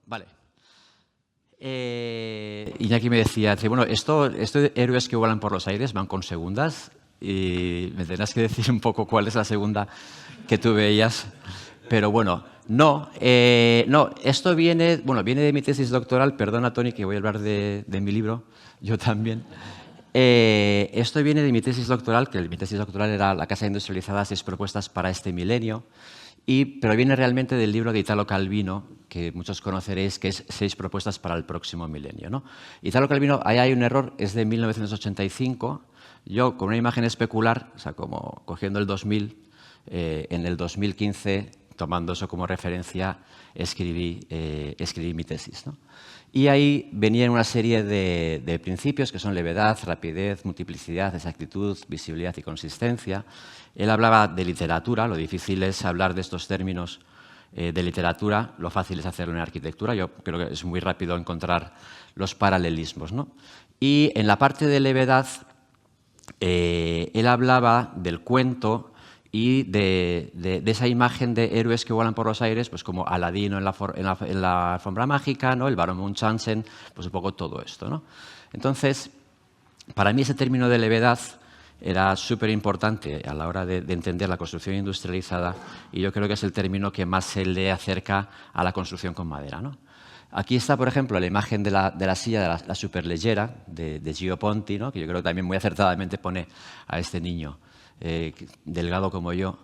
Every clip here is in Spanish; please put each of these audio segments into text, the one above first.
Vale. Iñaki me decía, bueno, esto de héroes que vuelan por los aires van con segundas y me tendrás que decir un poco cuál es la segunda que tú veías. Pero bueno, no, esto viene de mi tesis doctoral. Perdona, Tony, que voy a hablar de mi libro, yo también. Esto viene de mi tesis doctoral, que mi tesis doctoral era La casa industrializada, 6 propuestas para este milenio. Pero viene realmente del libro de Italo Calvino, que muchos conoceréis, que es 6 propuestas para el próximo milenio, ¿no? Italo Calvino, ahí hay un error, es de 1985. Yo, con una imagen especular, o sea, como cogiendo el 2000, en el 2015, tomando eso como referencia, escribí mi tesis, ¿no? Y ahí venían una serie de principios que son levedad, rapidez, multiplicidad, exactitud, visibilidad y consistencia. Él hablaba de literatura, lo difícil es hablar de estos términos de literatura, lo fácil es hacerlo en arquitectura. Yo creo que es muy rápido encontrar los paralelismos, ¿no? Y en la parte de levedad, él hablaba del cuento y de esa imagen de héroes que vuelan por los aires, pues como Aladino en la alfombra mágica, ¿no? El barón Munchausen, pues un poco todo esto, ¿no? Entonces, para mí ese término de levedad era súper importante a la hora de entender la construcción industrializada, y yo creo que es el término que más se le acerca a la construcción con madera, ¿no? Aquí está, por ejemplo, la imagen de la silla de la superleggera de Gio Ponti, ¿no? Que yo creo que también muy acertadamente pone a este niño delgado como yo,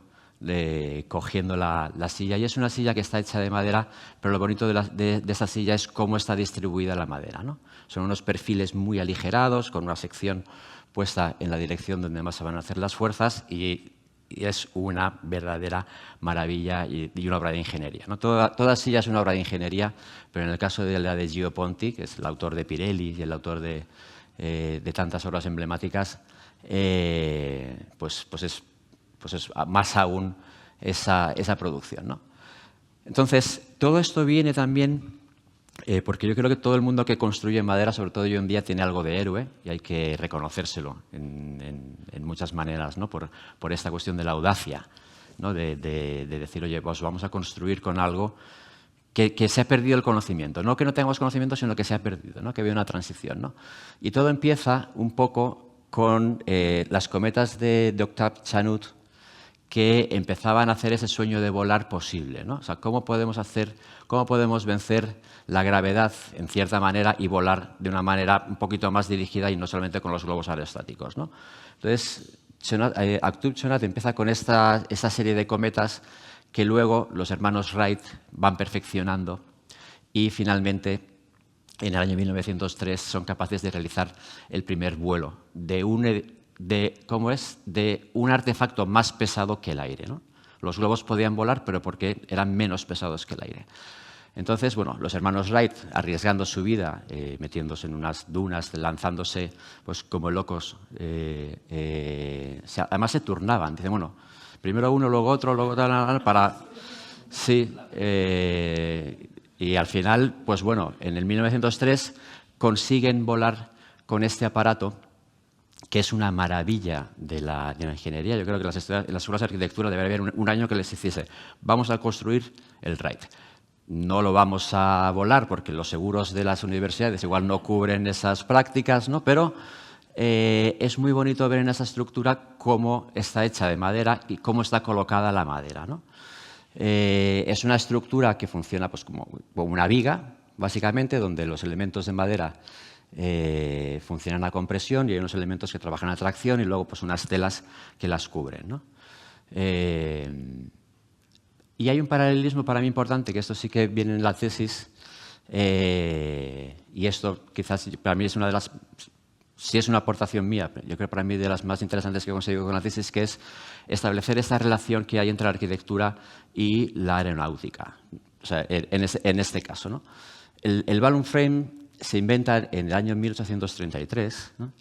cogiendo la silla. Y es una silla que está hecha de madera, pero lo bonito de esta silla es cómo está distribuida la madera, ¿no? Son unos perfiles muy aligerados, con una sección puesta en la dirección donde más se van a hacer las fuerzas, y es una verdadera maravilla y una obra de ingeniería, ¿no? Toda silla es una obra de ingeniería, pero en el caso de la de Gio Ponti, que es el autor de Pirelli y el autor de tantas obras emblemáticas, pues es más aún esa producción, ¿no? Entonces, todo esto viene también porque yo creo que todo el mundo que construye en madera, sobre todo hoy en día, tiene algo de héroe, y hay que reconocérselo en muchas maneras, ¿no? Por esta cuestión de la audacia, ¿no? De decir, oye, pues vamos a construir con algo que se ha perdido el conocimiento. No que no tengamos conocimiento, sino que se ha perdido, ¿no? Que había una transición, ¿no? Y todo empieza un poco con las cometas de Octave Chanute, que empezaban a hacer ese sueño de volar posible, ¿no? O sea, ¿cómo podemos vencer la gravedad en cierta manera y volar de una manera un poquito más dirigida y no solamente con los globos aerostáticos, ¿no? Entonces, Octave Chanute empieza con esta serie de cometas que luego los hermanos Wright van perfeccionando, y finalmente en el año 1903 son capaces de realizar el primer vuelo de un artefacto más pesado que el aire, ¿no? Los globos podían volar, pero porque eran menos pesados que el aire. Entonces, bueno, los hermanos Wright, arriesgando su vida, metiéndose en unas dunas, lanzándose pues como locos, además se turnaban. Dicen, bueno, primero uno, luego otro, luego tal, para... Sí, y al final, pues bueno, en el 1903 consiguen volar con este aparato, que es una maravilla de la ingeniería. Yo creo que en las escuelas de arquitectura debería haber un año que les hiciese, vamos a construir el Wright. No lo vamos a volar porque los seguros de las universidades igual no cubren esas prácticas, ¿no? Pero es muy bonito ver en esa estructura cómo está hecha de madera y cómo está colocada la madera, ¿no? Es una estructura que funciona pues, como una viga, básicamente, donde los elementos de madera funcionan a compresión y hay unos elementos que trabajan a tracción y luego pues, unas telas que las cubren, ¿no? Y hay un paralelismo para mí importante, que esto sí que viene en la tesis, y esto quizás para mí es una de las... Sí es una aportación mía, pero yo creo para mí de las más interesantes que he conseguido con la tesis, que es establecer esta relación que hay entre la arquitectura y la aeronáutica. O sea, en este caso, ¿no? El balloon frame se inventa en el año 1833, ¿no?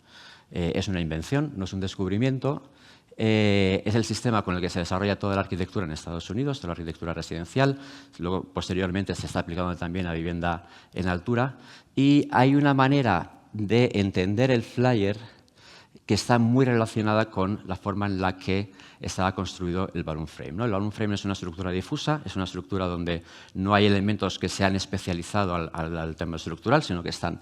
Es una invención, no es un descubrimiento. Es el sistema con el que se desarrolla toda la arquitectura en Estados Unidos, toda la arquitectura residencial. Luego, posteriormente, se está aplicando también a vivienda en altura. Y hay una manera de entender el flyer que está muy relacionada con la forma en la que estaba construido el balloon frame, ¿no? El balloon frame es una estructura difusa, es una estructura donde no hay elementos que se han especializado al tema estructural, sino que están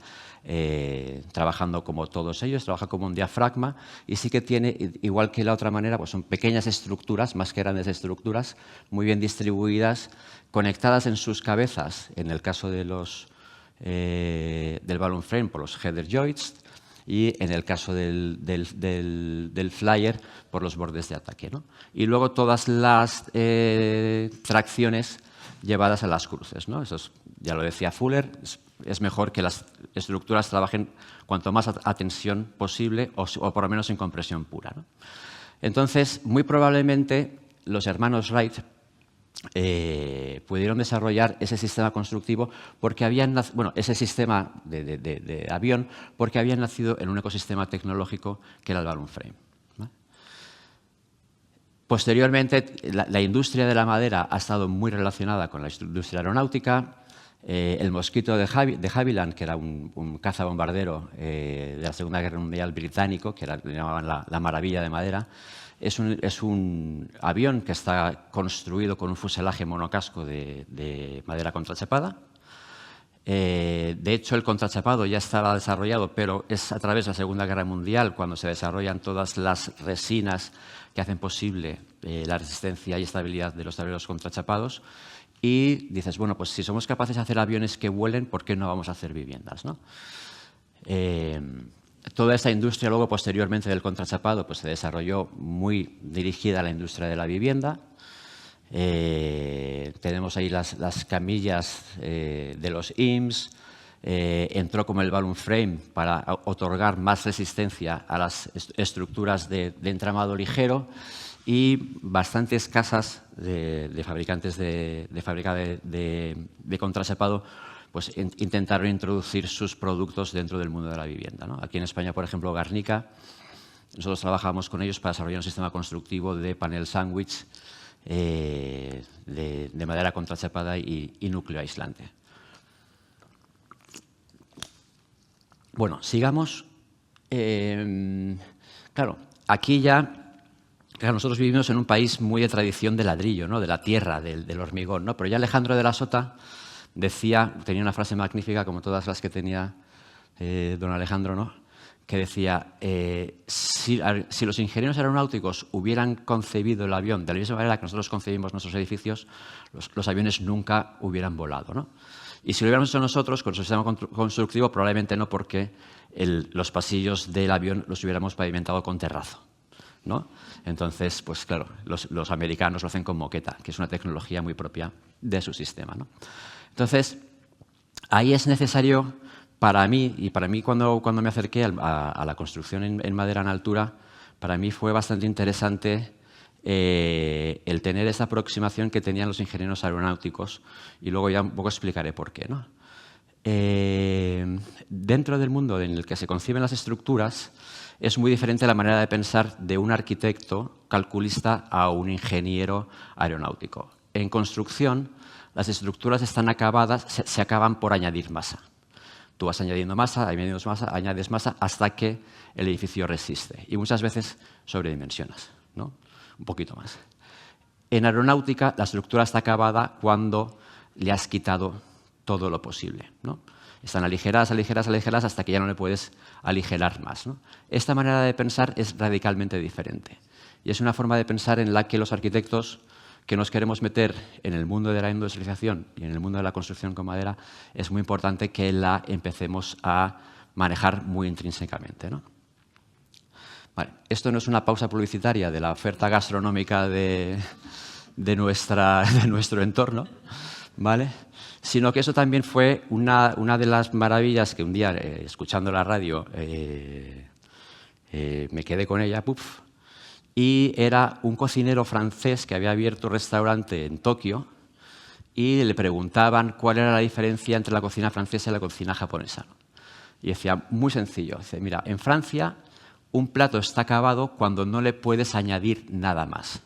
trabajando como todos ellos, trabaja como un diafragma y sí que tiene, igual que la otra manera, pues son pequeñas estructuras, más que grandes estructuras, muy bien distribuidas, conectadas en sus cabezas, en el caso de del balloon frame por los header joints, y en el caso del flyer por los bordes de ataque, ¿no? Y luego todas las tracciones llevadas a las cruces, ¿no? Eso ya lo decía Fuller, es mejor que las estructuras trabajen cuanto más a tensión posible o por lo menos en compresión pura, ¿no? Entonces, muy probablemente los hermanos Wright pudieron desarrollar ese sistema constructivo porque ese sistema de avión porque habían nacido en un ecosistema tecnológico que era el balloon frame, ¿no? Posteriormente, la industria de la madera ha estado muy relacionada con la industria aeronáutica. El Mosquito de Havilland, que era un cazabombardero de la Segunda Guerra Mundial británico, que le llamaban la maravilla de madera, es un avión que está construido con un fuselaje monocasco de madera contrachapada. De hecho, el contrachapado ya estaba desarrollado, pero es a través de la Segunda Guerra Mundial cuando se desarrollan todas las resinas que hacen posible la resistencia y estabilidad de los tableros contrachapados. Y dices, bueno, pues si somos capaces de hacer aviones que vuelen, ¿por qué no vamos a hacer viviendas, ¿no? Toda esta industria luego, posteriormente del contrachapado, pues se desarrolló muy dirigida a la industria de la vivienda. Tenemos ahí las camillas de los IMSS. Entró como el balloon frame para otorgar más resistencia a las estructuras de entramado ligero. Y bastantes casas de fabricantes de fábrica de contrachapado pues intentaron introducir sus productos dentro del mundo de la vivienda, ¿no? Aquí en España, por ejemplo, Garnica, nosotros trabajamos con ellos para desarrollar un sistema constructivo de panel sándwich de madera contrachapada y núcleo aislante. Bueno, sigamos. Claro, aquí ya... Claro, nosotros vivimos en un país muy de tradición de ladrillo, ¿no? De la tierra, del hormigón, ¿no? Pero ya Alejandro de la Sota tenía una frase magnífica, como todas las que tenía don Alejandro, ¿no? Que decía, si los ingenieros aeronáuticos hubieran concebido el avión de la misma manera que nosotros concebimos nuestros edificios, los aviones nunca hubieran volado, ¿no? Y si lo hubiéramos hecho nosotros, con nuestro sistema constructivo, probablemente no, porque los pasillos del avión los hubiéramos pavimentado con terrazo, ¿no? Entonces, pues claro, los americanos lo hacen con moqueta, que es una tecnología muy propia de su sistema, ¿no? Entonces, ahí es necesario para mí cuando me acerqué a la construcción en madera en altura, para mí fue bastante interesante el tener esa aproximación que tenían los ingenieros aeronáuticos, y luego ya un poco explicaré por qué, ¿no? Dentro del mundo en el que se conciben las estructuras, es muy diferente la manera de pensar de un arquitecto calculista a un ingeniero aeronáutico. En construcción, las estructuras están acabadas, se acaban por añadir masa. Tú vas añadiendo masa, añades masa, hasta que el edificio resiste. Y muchas veces sobredimensionas, ¿no? Un poquito más. En aeronáutica, la estructura está acabada cuando le has quitado todo lo posible, ¿no? Están aligeradas hasta que ya no le puedes aligerar más, ¿no? Esta manera de pensar es radicalmente diferente. Y es una forma de pensar en la que los arquitectos que nos queremos meter en el mundo de la industrialización y en el mundo de la construcción con madera, es muy importante que la empecemos a manejar muy intrínsecamente, ¿no? Vale, esto no es una pausa publicitaria de la oferta gastronómica de nuestro entorno, ¿vale? Sino que eso también fue una de las maravillas que un día, escuchando la radio, me quedé con ella, ¡puf! Y era un cocinero francés que había abierto un restaurante en Tokio y le preguntaban cuál era la diferencia entre la cocina francesa y la cocina japonesa. Y decía, muy sencillo, dice, mira, en Francia un plato está acabado cuando no le puedes añadir nada más,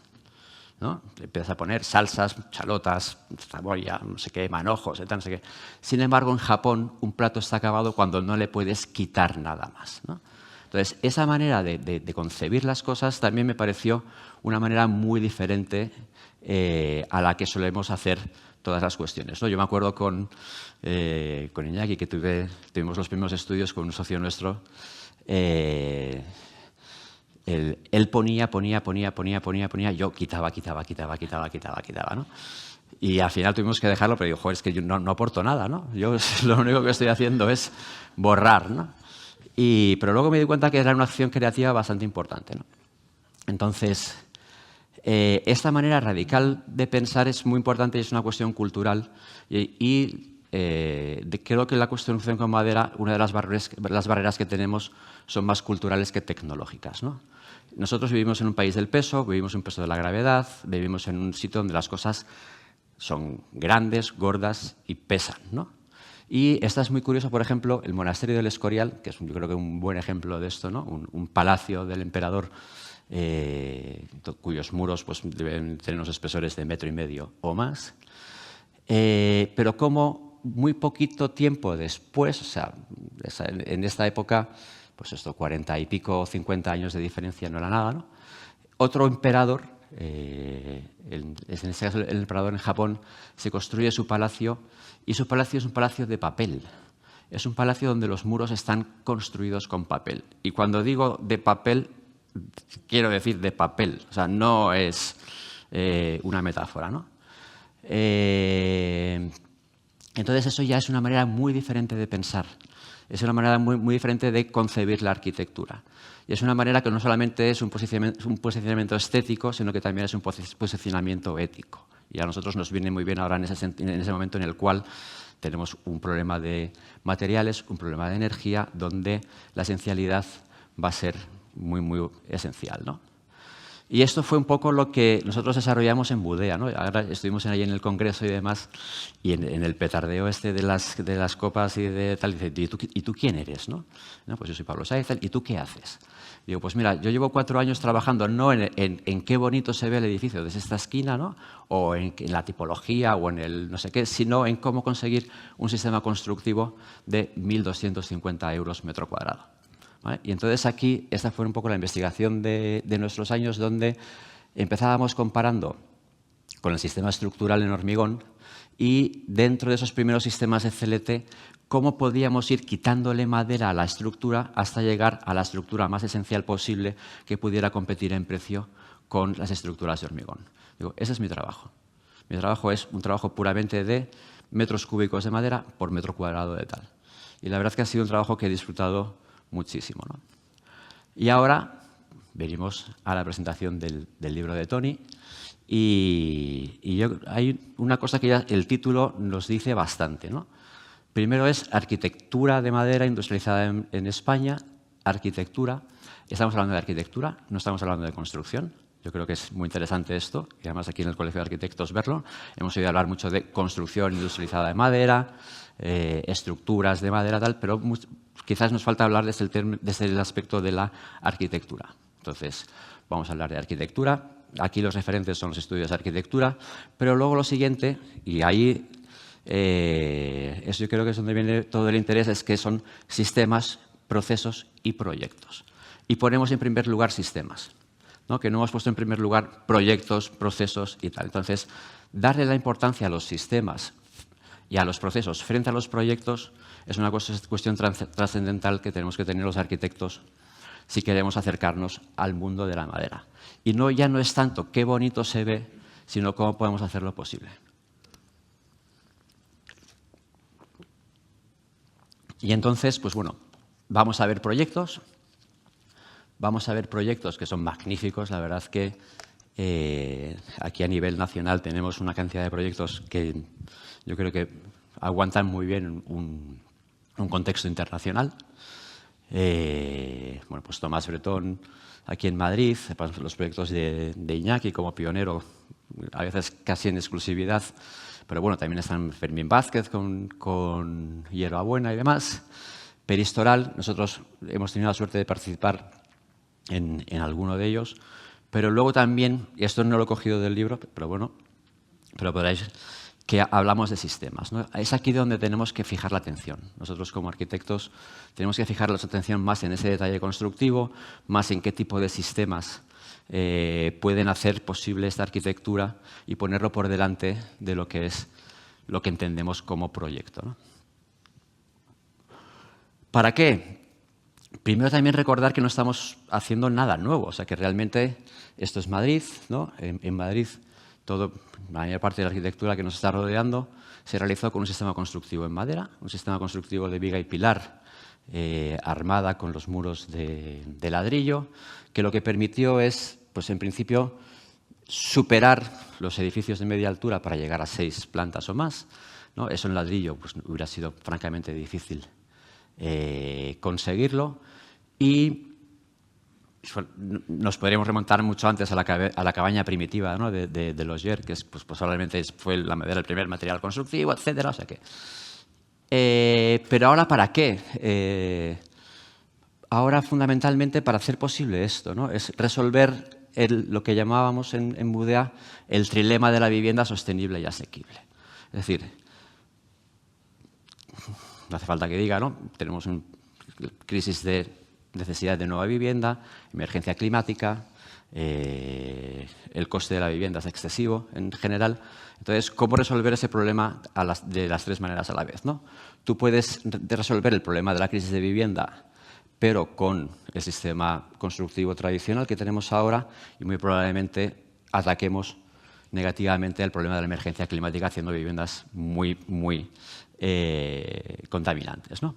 ¿no? Le empiezas a poner salsas, chalotas, cebolla, no sé qué, manojos, no sé qué. Sin embargo, en Japón un plato está acabado cuando no le puedes quitar nada más, ¿no? Entonces, esa manera de concebir las cosas también me pareció una manera muy diferente a la que solemos hacer todas las cuestiones, ¿no? Yo me acuerdo con Iñaki, que tuvimos los primeros estudios con un socio nuestro. Él ponía, yo quitaba, ¿no? Y al final tuvimos que dejarlo, pero digo, joder, es que yo no aporto nada, ¿no? Yo lo único que estoy haciendo es borrar, ¿no? Pero luego me di cuenta que era una acción creativa bastante importante, ¿no? Entonces, esta manera radical de pensar es muy importante y es una cuestión cultural. Creo que la construcción con madera, una de las barreras que tenemos son más culturales que tecnológicas, ¿no? Nosotros vivimos en un país del peso, vivimos en un peso de la gravedad, vivimos en un sitio donde las cosas son grandes, gordas y pesan, ¿no? Y esta es muy curioso, por ejemplo, el monasterio del Escorial, que es yo creo que un buen ejemplo de esto, ¿no? Un palacio del emperador cuyos muros pues, deben tener unos espesores de 1,5 metros o más, pero como muy poquito tiempo después, o sea, en esta época, pues esto, 40 y pico, 50 años de diferencia no era nada, ¿no? Otro emperador, en este caso el emperador en Japón, se construye su palacio, y su palacio es un palacio de papel. Es un palacio donde los muros están construidos con papel. Y cuando digo de papel, quiero decir de papel, o sea, no es una metáfora, ¿no? Entonces, eso ya es una manera muy diferente de pensar. Es una manera muy diferente de concebir la arquitectura. Y es una manera que no solamente es un posicionamiento estético, sino que también es un posicionamiento ético. Y a nosotros nos viene muy bien ahora en ese momento en el cual tenemos un problema de materiales, un problema de energía, donde la esencialidad va a ser muy esencial, ¿no? Y esto fue un poco lo que nosotros desarrollamos en Budea, ¿no? Ahora estuvimos ahí en el congreso y demás, y en el petardeo este de las copas y de tal, dice, ¿y tú quién eres? ¿No? No, pues yo soy Pablo Sáez, ¿y tú qué haces? Digo, pues mira, yo llevo 4 años trabajando no en qué bonito se ve el edificio desde esta esquina, ¿no? O en la tipología o en el no sé qué, sino en cómo conseguir un sistema constructivo de 1.250 euros metro cuadrado. ¿Vale? Y entonces aquí, esta fue un poco la investigación de nuestros años, donde empezábamos comparando con el sistema estructural en hormigón y dentro de esos primeros sistemas de CLT, cómo podíamos ir quitándole madera a la estructura hasta llegar a la estructura más esencial posible que pudiera competir en precio con las estructuras de hormigón. Digo, ese es mi trabajo. Mi trabajo es un trabajo puramente de metros cúbicos de madera por metro cuadrado de tal. Y la verdad es que ha sido un trabajo que he disfrutado muchísimo, ¿no? Y ahora venimos a la presentación del libro de Toni y hay una cosa que ya el título nos dice bastante, ¿no? Primero es arquitectura de madera industrializada en España, arquitectura. Estamos hablando de arquitectura, no estamos hablando de construcción. Yo creo que es muy interesante esto, y además aquí en el Colegio de Arquitectos verlo. Hemos oído hablar mucho de construcción industrializada de madera, estructuras de madera, tal, pero quizás nos falta hablar desde el aspecto de la arquitectura. Entonces, vamos a hablar de arquitectura. Aquí los referentes son los estudios de arquitectura, pero luego lo siguiente, y ahí eso yo creo que es donde viene todo el interés, es que son sistemas, procesos y proyectos. Y ponemos en primer lugar sistemas, ¿no? Que no hemos puesto en primer lugar proyectos, procesos y tal. Entonces, darle la importancia a los sistemas y a los procesos frente a los proyectos es una cuestión trascendental que tenemos que tener los arquitectos si queremos acercarnos al mundo de la madera. Y ya no es tanto qué bonito se ve, sino cómo podemos hacerlo posible. Y entonces, pues bueno, vamos a ver proyectos. Vamos a ver proyectos que son magníficos. La verdad que aquí a nivel nacional tenemos una cantidad de proyectos que yo creo que aguantan muy bien un contexto internacional. Bueno, pues Tomás Bretón aquí en Madrid, los proyectos de Iñaki como pionero, a veces casi en exclusividad, pero bueno, también están Fermín Vázquez con Hierbabuena y demás. Peristoral, nosotros hemos tenido la suerte de participar en alguno de ellos, pero luego también, y esto no lo he cogido del libro, pero bueno, pero podréis, que hablamos de sistemas, ¿no? Es aquí donde tenemos que fijar la atención. Nosotros como arquitectos tenemos que fijar la atención más en ese detalle constructivo, más en qué tipo de sistemas pueden hacer posible esta arquitectura y ponerlo por delante de lo que es lo que entendemos como proyecto, ¿no? ¿Para qué? Primero también recordar que no estamos haciendo nada nuevo, o sea que realmente esto es Madrid, ¿no? En Madrid la mayor parte de la arquitectura que nos está rodeando se realizó con un sistema constructivo en madera, un sistema constructivo de viga y pilar armada con los muros de ladrillo, que lo que permitió es, pues en principio, superar los edificios de media altura para llegar a 6 plantas o más, ¿no? Eso en ladrillo pues, hubiera sido francamente difícil conseguirlo y nos podríamos remontar mucho antes a la cabaña primitiva, ¿no? de los Ger, que pues probablemente fue la madera el primer material constructivo, etcétera. O sea que, pero ahora, ¿para qué? Ahora, fundamentalmente, para hacer posible esto, ¿no? Es resolver lo que llamábamos en Budea el trilema de la vivienda sostenible y asequible. Es decir, no hace falta que diga, ¿no? Tenemos una crisis de necesidad de nueva vivienda, emergencia climática, el coste de la vivienda es excesivo en general. Entonces, ¿cómo resolver ese problema de las 3 maneras a la vez, ¿no? Tú puedes resolver el problema de la crisis de vivienda, pero con el sistema constructivo tradicional que tenemos ahora y muy probablemente ataquemos negativamente el problema de la emergencia climática haciendo viviendas muy contaminantes, ¿no?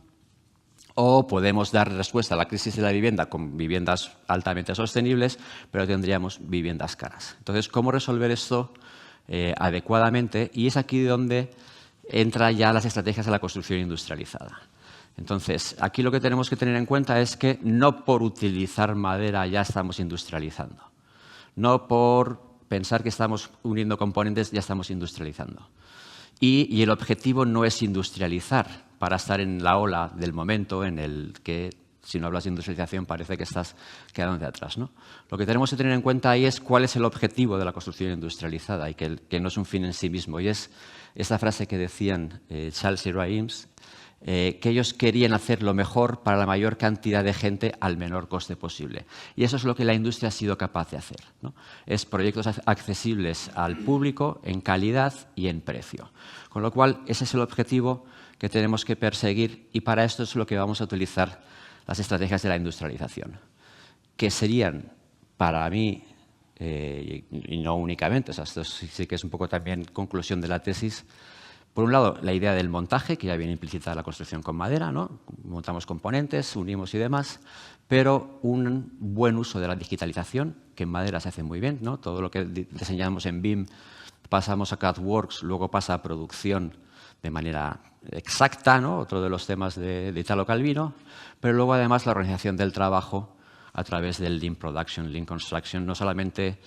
O podemos dar respuesta a la crisis de la vivienda con viviendas altamente sostenibles, pero tendríamos viviendas caras. Entonces, ¿cómo resolver esto adecuadamente? Y es aquí donde entran ya las estrategias de la construcción industrializada. Entonces, aquí lo que tenemos que tener en cuenta es que no por utilizar madera ya estamos industrializando. No por pensar que estamos uniendo componentes ya estamos industrializando. Y el objetivo no es industrializar para estar en la ola del momento en el que, si no hablas de industrialización, parece que estás quedándote atrás, ¿no? Lo que tenemos que tener en cuenta ahí es cuál es el objetivo de la construcción industrializada y que no es un fin en sí mismo. Y es esta frase que decían Charles y Ray Eames, que ellos querían hacer lo mejor para la mayor cantidad de gente al menor coste posible. Y eso es lo que la industria ha sido capaz de hacer, ¿no? Es proyectos accesibles al público en calidad y en precio. Con lo cual, ese es el objetivo que tenemos que perseguir y para esto es lo que vamos a utilizar las estrategias de la industrialización, que serían, para mí, y no únicamente, o sea, esto sí que es un poco también conclusión de la tesis. Por un lado, la idea del montaje, que ya viene implícita en la construcción con madera, ¿no? Montamos componentes, unimos y demás, pero un buen uso de la digitalización, que en madera se hace muy bien, ¿no? Todo lo que diseñamos en BIM pasamos a CADWorks, luego pasa a producción de manera exacta, ¿no? Otro de los temas de Italo Calvino, pero luego además la organización del trabajo a través del Lean Production, Lean Construction, no solamente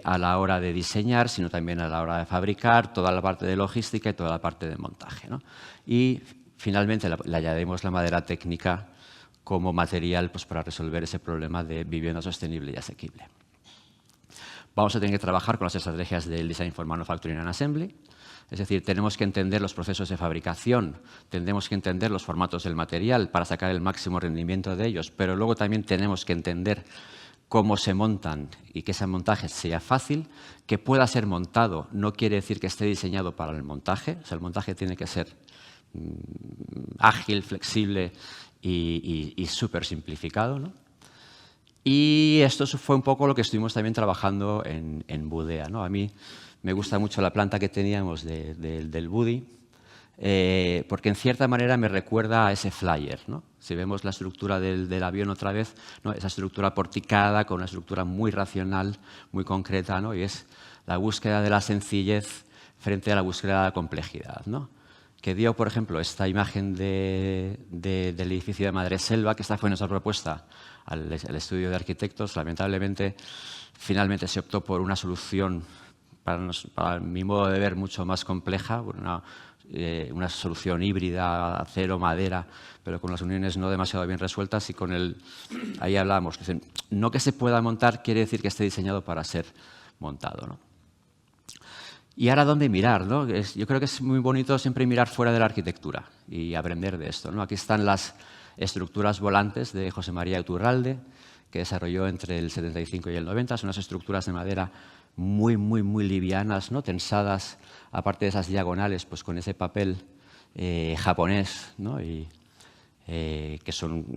a la hora de diseñar, sino también a la hora de fabricar, toda la parte de logística y toda la parte de montaje, ¿no? Y finalmente le añadimos la madera técnica como material pues, para resolver ese problema de vivienda sostenible y asequible. Vamos a tener que trabajar con las estrategias del Design for Manufacturing and Assembly. Es decir, tenemos que entender los procesos de fabricación, tenemos que entender los formatos del material para sacar el máximo rendimiento de ellos, pero luego también tenemos que entender cómo se montan y que ese montaje sea fácil, que pueda ser montado. No quiere decir que esté diseñado para el montaje. O sea, el montaje tiene que ser ágil, flexible y súper simplificado, ¿no? Y esto fue un poco lo que estuvimos también trabajando en Budea, ¿no? A mí me gusta mucho la planta que teníamos del Budi, porque en cierta manera me recuerda a ese flyer, ¿no? Si vemos la estructura del avión otra vez, ¿no? Esa estructura porticada con una estructura muy racional, muy concreta, ¿no? Y es la búsqueda de la sencillez frente a la búsqueda de la complejidad, ¿no? Que dio, por ejemplo, esta imagen del edificio de Madreselva, que esta fue nuestra propuesta al estudio de arquitectos. Lamentablemente, finalmente se optó por una solución, para mi modo de ver, mucho más compleja, una solución híbrida, acero, madera, pero con las uniones no demasiado bien resueltas y ahí hablamos, no que se pueda montar quiere decir que esté diseñado para ser montado, ¿no? ¿Y ahora dónde mirar? ¿No? Yo creo que es muy bonito siempre mirar fuera de la arquitectura y aprender de esto, ¿no? Aquí están las estructuras volantes de José María Iturralde, que desarrolló entre el 75 y el 90. Son unas estructuras de madera muy, muy, muy livianas, ¿no? Tensadas, aparte de esas diagonales, pues con ese papel japonés, ¿no? Y, que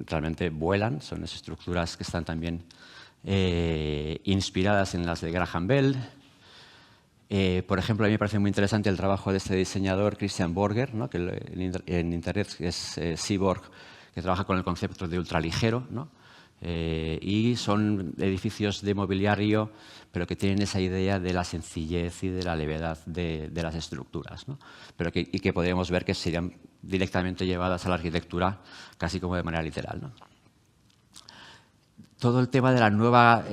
realmente vuelan. Son esas estructuras que están también inspiradas en las de Graham Bell. Por ejemplo, a mí me parece muy interesante el trabajo de este diseñador, Christian Borger, ¿no? Que en Internet es Seaborg, que trabaja con el concepto de ultraligero, ¿no? Y son edificios de mobiliario, pero que tienen esa idea de la sencillez y de la levedad de las estructuras, ¿no? Y que podríamos ver que serían directamente llevadas a la arquitectura casi como de manera literal, ¿no? Todo el tema de la nueva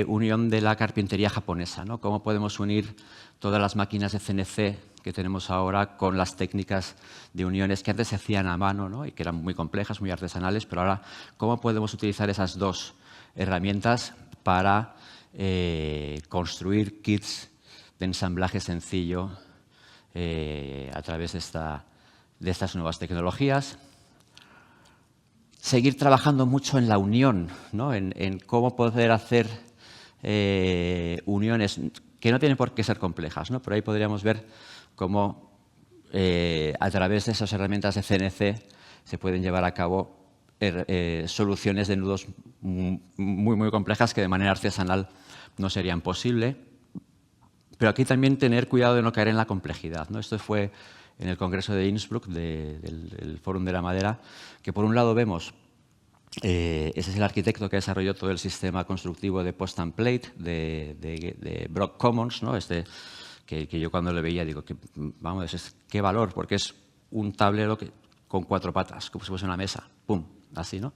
unión de la carpintería japonesa, ¿no? Cómo podemos unir todas las máquinas de CNC que tenemos ahora con las técnicas de uniones que antes se hacían a mano, ¿no? Y que eran muy complejas, muy artesanales, pero ahora cómo podemos utilizar esas dos herramientas para construir kits de ensamblaje sencillo a través de estas nuevas tecnologías. Seguir trabajando mucho en la unión, ¿no? En cómo poder hacer uniones que no tienen por qué ser complejas, ¿no? Pero ahí podríamos ver cómo a través de esas herramientas de CNC se pueden llevar a cabo soluciones de nudos muy, muy complejas que de manera artesanal no serían posible. Pero aquí también tener cuidado de no caer en la complejidad, ¿no? Esto fue en el Congreso de Innsbruck, del Fórum de la Madera, que por un lado vemos, ese es el arquitecto que desarrolló todo el sistema constructivo de Post and Plate de Brock Commons, ¿no? Que yo cuando lo veía digo, vamos, qué valor, porque es un tablero con 4 patas, como si fuese una mesa, pum, así, ¿no?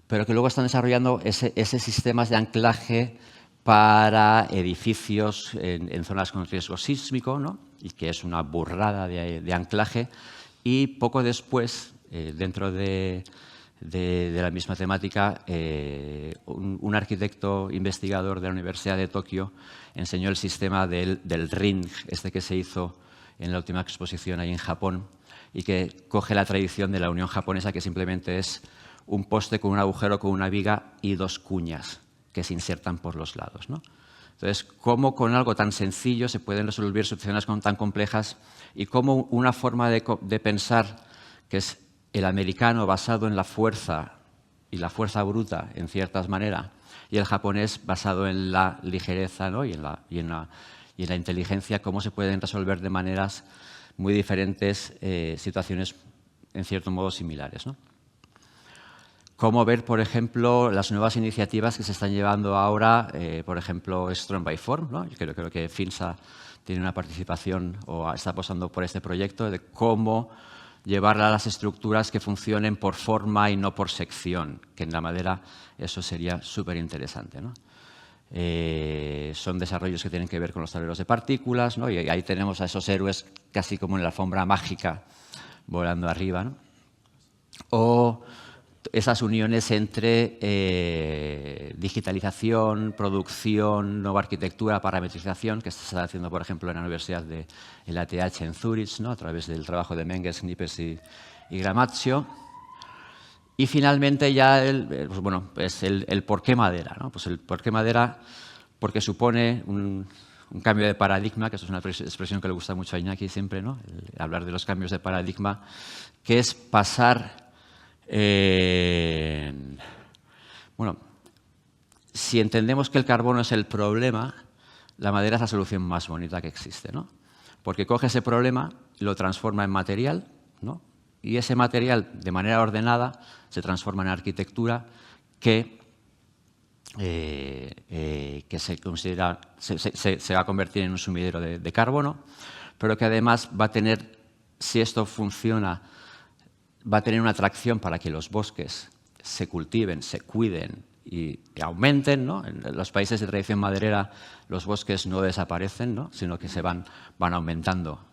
Pero que luego están desarrollando ese sistemas de anclaje para edificios en zonas con riesgo sísmico, ¿no? Y que es una burrada de anclaje. Y poco después, dentro de la misma temática, un arquitecto investigador de la Universidad de Tokio enseñó el sistema del ring, que se hizo en la última exposición ahí en Japón, y que coge la tradición de la Unión Japonesa, que simplemente es un poste con un agujero, con una viga y 2 cuñas que se insertan por los lados, ¿no? Entonces, cómo con algo tan sencillo se pueden resolver situaciones tan complejas y cómo una forma de pensar que es el americano basado en la fuerza y la fuerza bruta, en ciertas maneras, y el japonés basado en la ligereza, ¿no? y en la inteligencia, cómo se pueden resolver de maneras muy diferentes situaciones en cierto modo similares, ¿no? Cómo ver, por ejemplo, las nuevas iniciativas que se están llevando ahora, por ejemplo, Strong by Form, ¿no? Yo creo que FINSA tiene una participación o está apostando por este proyecto de cómo llevar a las estructuras que funcionen por forma y no por sección, que en la madera eso sería súper interesante, ¿no? Son desarrollos que tienen que ver con los tableros de partículas, ¿no? Y ahí tenemos a esos héroes casi como en la alfombra mágica volando arriba, ¿no? O esas uniones entre digitalización, producción, nueva arquitectura, parametrización, que se está haciendo, por ejemplo, en la Universidad de la ETH en Zurich, ¿no? A través del trabajo de Menges, Knippes y Gramazio. Y finalmente ya el por qué madera, ¿no? Pues el por qué madera, porque supone un cambio de paradigma, que eso es una expresión que le gusta mucho a Iñaki siempre, ¿no? Hablar de los cambios de paradigma, que es pasar... bueno, si entendemos que el carbono es el problema, la madera es la solución más bonita que existe, ¿no? Porque coge ese problema y lo transforma en material, ¿no? Y ese material, de manera ordenada, se transforma en arquitectura que se va a convertir en un sumidero de carbono, pero que además va a tener, si esto funciona, va a tener una atracción para que los bosques se cultiven, se cuiden y aumenten, ¿no? En los países de tradición maderera los bosques no desaparecen, ¿no? Sino que van aumentando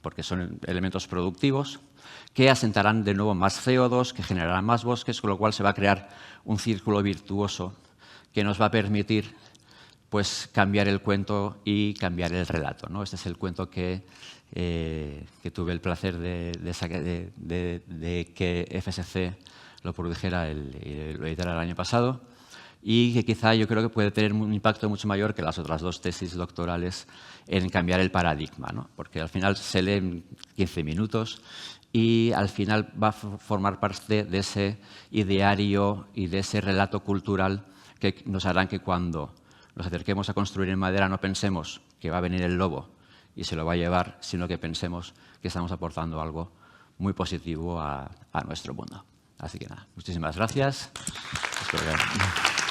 porque son elementos productivos que asentarán de nuevo más CO2, que generarán más bosques, con lo cual se va a crear un círculo virtuoso que nos va a permitir pues cambiar el cuento y cambiar el relato, ¿no? Este es el cuento que tuve el placer de que FSC lo produjera y lo editara el año pasado, y que quizá yo creo que puede tener un impacto mucho mayor que las otras 2 tesis doctorales en cambiar el paradigma, ¿no? Porque al final se lee en 15 minutos y al final va a formar parte de ese ideario y de ese relato cultural que nos harán que cuando nos acerquemos a construir en madera no pensemos que va a venir el lobo y se lo va a llevar, sino que pensemos que estamos aportando algo muy positivo a nuestro mundo. Así que nada, muchísimas gracias. Espero que...